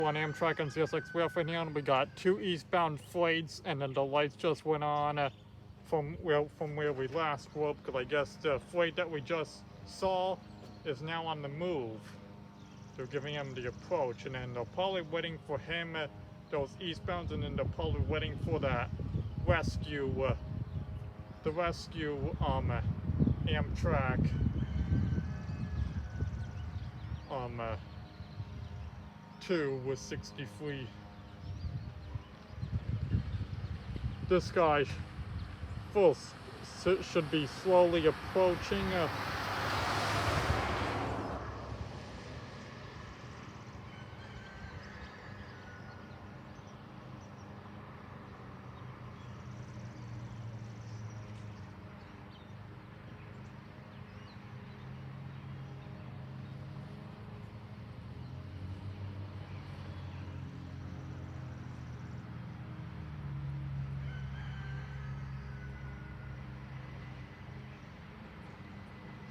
On Amtrak and CSX Railford here, and we got 2 eastbound flights, and then the lights just went on from where we last spoke, because I guess the flight that we just saw is now on the move. They're giving him the approach, and then they're probably waiting for him, those eastbounds, and then they're probably waiting for that rescue, Amtrak, 2 with 63. This guy should be slowly approaching.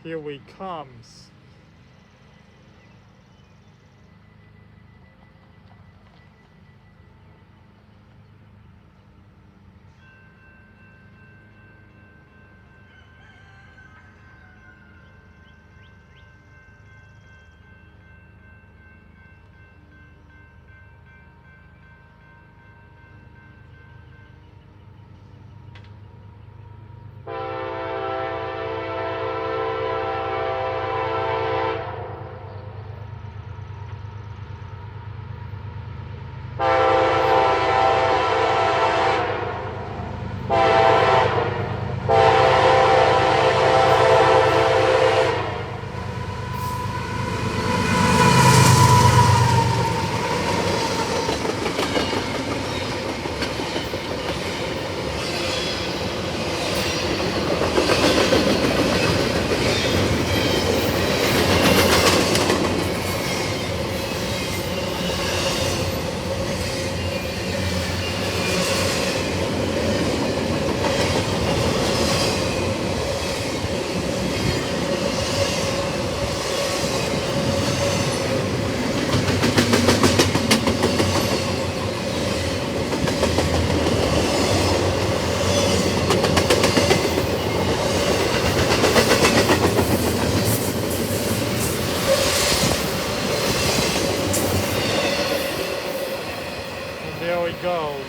Here he comes. And there he goes.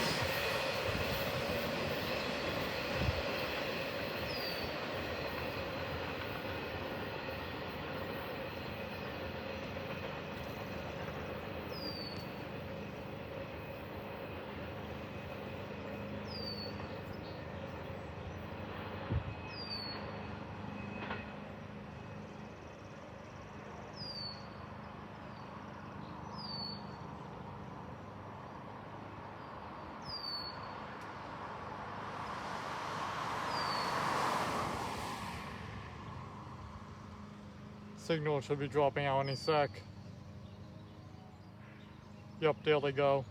Signal should be dropping out any sec. Yep, there they go.